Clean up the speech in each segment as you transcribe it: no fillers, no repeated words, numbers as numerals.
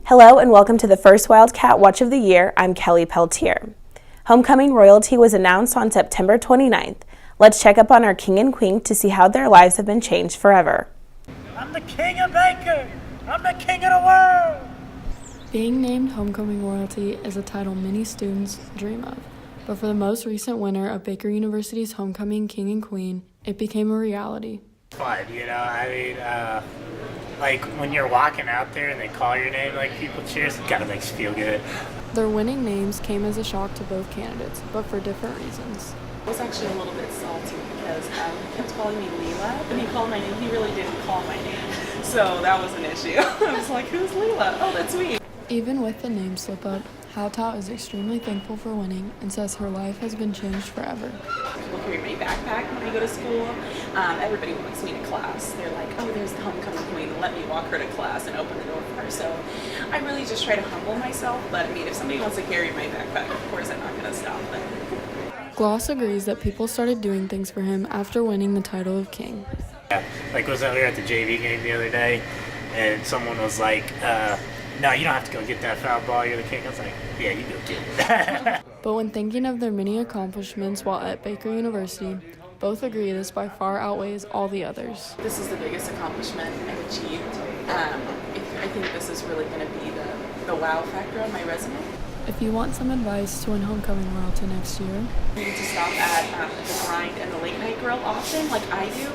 Hello and welcome to the first Wildcat Watch of the year. I'm Kelly Peltier. Homecoming royalty was announced on September 29th. Let's check up on our king and queen to see how their lives have been changed forever. I'm the king of Baker! I'm the king of the world! Being named homecoming royalty is a title many students dream of, but for the most recent winner of Baker University's homecoming king and queen, it became a reality. Fun, like when you're walking out there and they call your name, like people cheers, it kind of makes you feel good. Their winning names came as a shock to both candidates, but for different reasons. I was actually a little bit salty because he kept calling me Leela. When he called my name, he really didn't call my name. So that was an issue. I was like, who's Leela? Oh, that's me. Even with the name slip-up, Hao Tao is extremely thankful for winning and says her life has been changed forever. People carry my backpack when I go to school. Everybody walks me to class. They're like, oh, there's the homecoming queen. Let me walk her to class and open the door for her. So I really just try to humble myself. But I mean, if somebody wants to carry my backpack, of course I'm not going to stop them. Gloss agrees that people started doing things for him after winning the title of king. Yeah, like was out here at the JV game the other day, and someone was like, no, you don't have to go get that foul ball, you're the king. I was like, yeah, you go get it. But when thinking of their many accomplishments while at Baker University, both agree this by far outweighs all the others. This is the biggest accomplishment I've achieved. I think this is really going to be the wow factor on my resume. If you want some advice to win homecoming royalty next year, You need to stop at the grind and the late night grill often, like I do,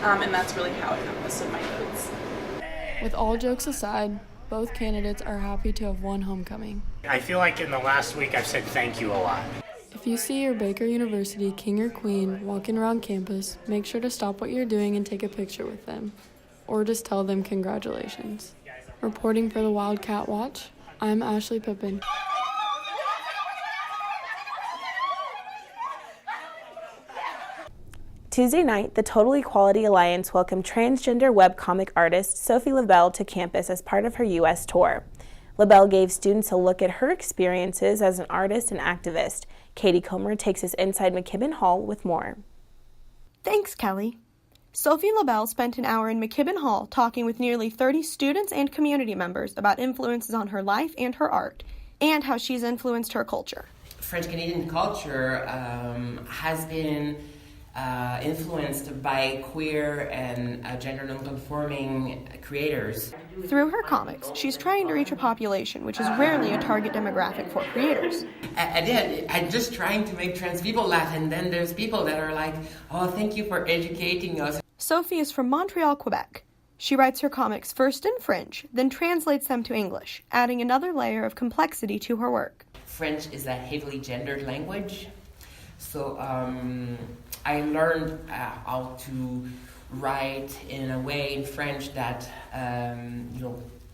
and that's really how I enlisted my votes. with all jokes aside, both candidates are happy to have won homecoming. I feel like in the last week I've said thank you a lot. If you see your Baker University king or queen walking around campus, make sure to stop what you're doing and take a picture with them, or just tell them congratulations. Reporting for the Wildcat Watch, I'm Ashley Pippin. Tuesday night, the Total Equality Alliance welcomed transgender webcomic artist Sophie LaBelle to campus as part of her U.S. tour. LaBelle gave students a look at her experiences as an artist and activist. Katie Comer takes us inside McKibbin Hall with more. Thanks, Kelly. Sophie LaBelle spent an hour in McKibbin Hall talking with nearly 30 students and community members about influences on her life and her art, and how she's influenced her culture. French-Canadian culture has been influenced by queer and gender non-conforming creators. Through her comics, she's trying to reach a population which is rarely a target demographic for creators. I'm just trying to make trans people laugh, and then there's people that are like, oh, thank you for educating us. Sophie is from Montreal, Quebec. She writes her comics first in French, then translates them to English, adding another layer of complexity to her work. French is a heavily gendered language, so I learned how to write in a way in French that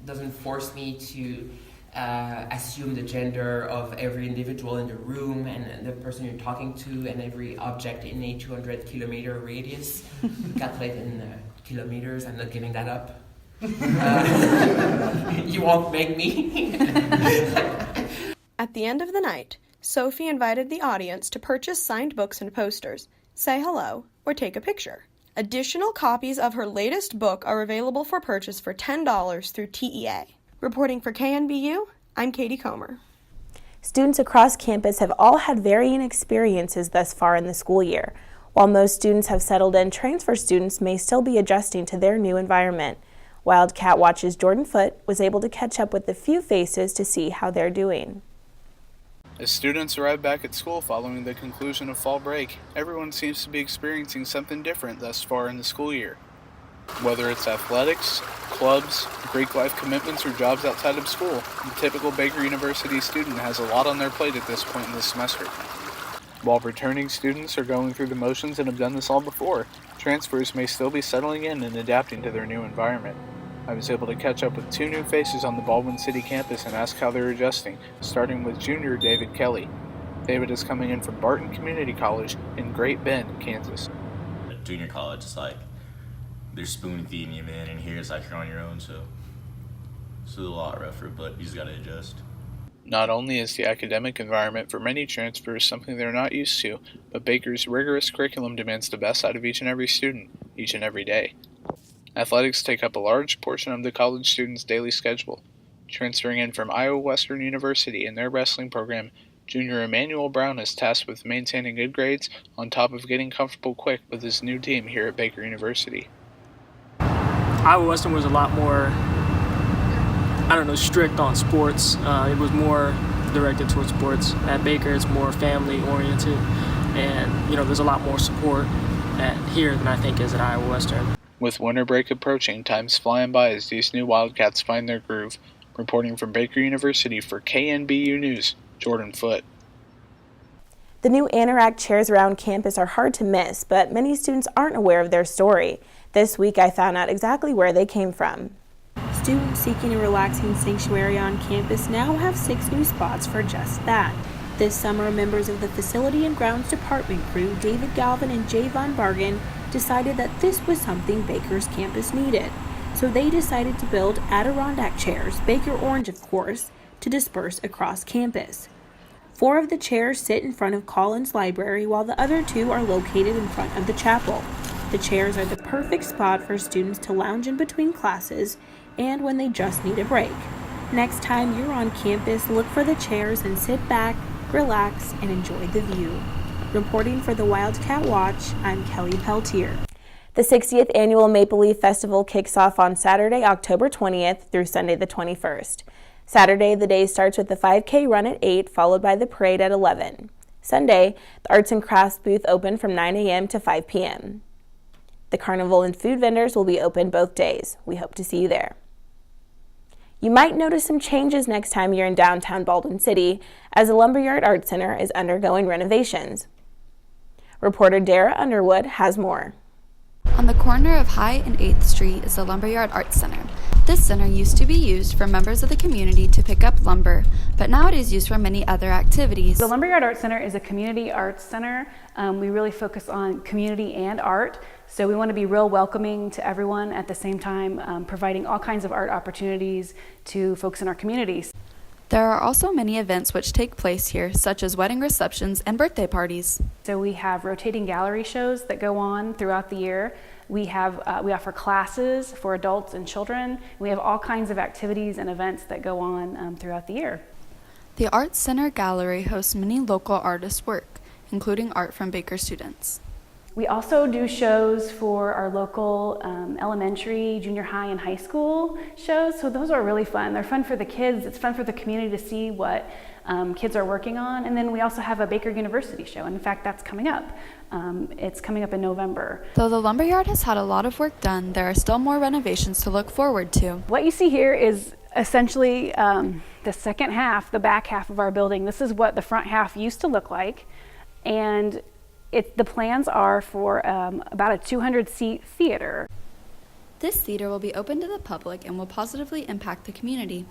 doesn't force me to assume the gender of every individual in the room and the person you're talking to and every object in a 200-kilometer radius. Calculate in kilometers. I'm not giving that up. You won't make me. At the end of the night, Sophie invited the audience to purchase signed books and posters, say hello, or take a picture. Additional copies of her latest book are available for purchase for $10 through TEA. Reporting for KNBU, I'm Katie Comer. Students across campus have all had varying experiences thus far in the school year. While most students have settled in, transfer students may still be adjusting to their new environment. Wildcat Watch's Jordan Foote was able to catch up with a few faces to see how they're doing. As students arrive back at school following the conclusion of fall break, everyone seems to be experiencing something different thus far in the school year. Whether it's athletics, clubs, Greek life commitments, or jobs outside of school, the typical Baker University student has a lot on their plate at this point in the semester. While returning students are going through the motions and have done this all before, transfers may still be settling in and adapting to their new environment. I was able to catch up with two new faces on the Baldwin City campus and ask how they're adjusting, starting with junior David Kelly. David is coming in from Barton Community College in Great Bend, Kansas. At junior college, it's like they're spoon-feeding you, man, and here it's like you're on your own, so it's a lot rougher, but you just gotta adjust. Not only is the academic environment for many transfers something they're not used to, but Baker's rigorous curriculum demands the best out of each and every student, each and every day. Athletics take up a large portion of the college student's daily schedule. Transferring in from Iowa Western University in their wrestling program, junior Emmanuel Brown is tasked with maintaining good grades on top of getting comfortable quick with his new team here at Baker University. Iowa Western was a lot more, strict on sports. It was more directed towards sports. At Baker, it's more family oriented, and there's a lot more support here than I think is at Iowa Western. With winter break approaching, time's flying by as these new Wildcats find their groove. Reporting from Baker University for KNBU News, Jordan Foote. The new Anorak chairs around campus are hard to miss, but many students aren't aware of their story. This week I found out exactly where they came from. Students seeking a relaxing sanctuary on campus now have 6 new spots for just that. This summer, members of the Facility and Grounds Department crew, David Galvin and Jay Von Bargen, decided that this was something Baker's campus needed. So they decided to build Adirondack chairs, Baker Orange of course, to disperse across campus. 4 of the chairs sit in front of Collins Library, while the other 2 are located in front of the chapel. The chairs are the perfect spot for students to lounge in between classes and when they just need a break. Next time you're on campus, look for the chairs and sit back, relax, and enjoy the view. Reporting for the Wildcat Watch, I'm Kelly Peltier. The 60th Annual Maple Leaf Festival kicks off on Saturday, October 20th through Sunday the 21st. Saturday, the day starts with the 5K run at 8, followed by the parade at 11. Sunday, the Arts and Crafts booth open from 9 a.m. to 5 p.m. The carnival and food vendors will be open both days. We hope to see you there. You might notice some changes next time you're in downtown Baldwin City, as the Lumberyard Art Center is undergoing renovations. Reporter Dara Underwood has more. On the corner of High and 8th Street is the Lumberyard Arts Center. This center used to be used for members of the community to pick up lumber, but now it is used for many other activities. The Lumberyard Arts Center is a community arts center. We really focus on community and art, so we want to be real welcoming to everyone at the same time, providing all kinds of art opportunities to folks in our communities. There are also many events which take place here, such as wedding receptions and birthday parties. So we have rotating gallery shows that go on throughout the year. We offer classes for adults and children. We have all kinds of activities and events that go on throughout the year. The Arts Center Gallery hosts many local artists' work, including art from Baker students. We also do shows for our local elementary, junior high, and high school shows. So those are really fun. They're fun for the kids. It's fun for the community to see what kids are working on. And then we also have a Baker University show. And in fact, that's coming up. It's coming up in November. Though the lumberyard has had a lot of work done, there are still more renovations to look forward to. What you see here is essentially the second half, the back half of our building. This is what the front half used to look like. And the plans are for about a 200-seat theater. This theater will be open to the public and will positively impact the community.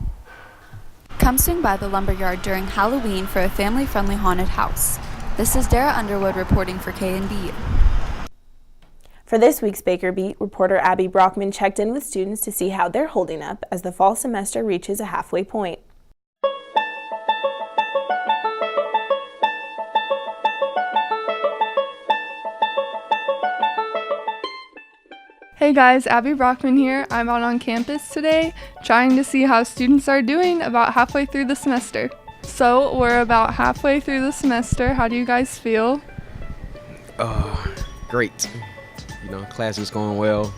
Come swing by the lumberyard during Halloween for a family-friendly haunted house. This is Dara Underwood reporting for KNBU. For this week's Baker Beat, reporter Abby Brockman checked in with students to see how they're holding up as the fall semester reaches a halfway point. Hey guys, Abby Brockman here. I'm out on campus today trying to see how students are doing about halfway through the semester. So we're about halfway through the semester. How do you guys feel? Great. Class is going well.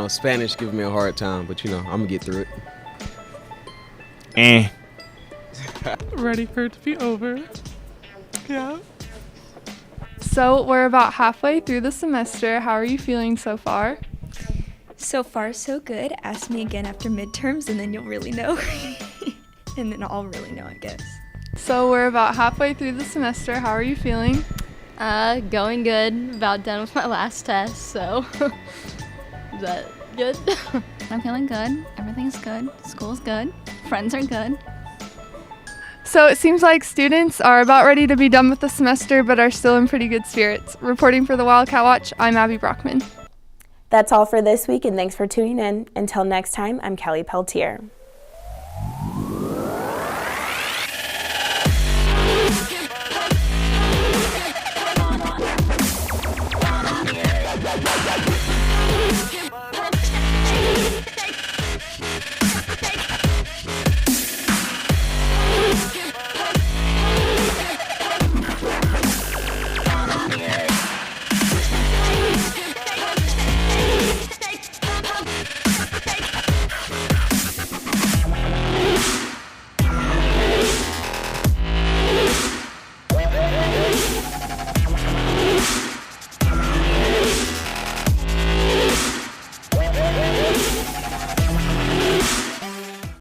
Spanish giving me a hard time, but I'm gonna get through it. Ready for it to be over. Yeah. So we're about halfway through the semester. How are you feeling so far? So far, so good. Ask me again after midterms and then you'll really know. And then I'll really know, I guess. So we're about halfway through the semester. How are you feeling? Going good. About done with my last test, so is that good? I'm feeling good. Everything's good. School's good. Friends are good. So it seems like students are about ready to be done with the semester but are still in pretty good spirits. Reporting for the Wildcat Watch, I'm Abby Brockman. That's all for this week, and thanks for tuning in. Until next time, I'm Kelly Peltier.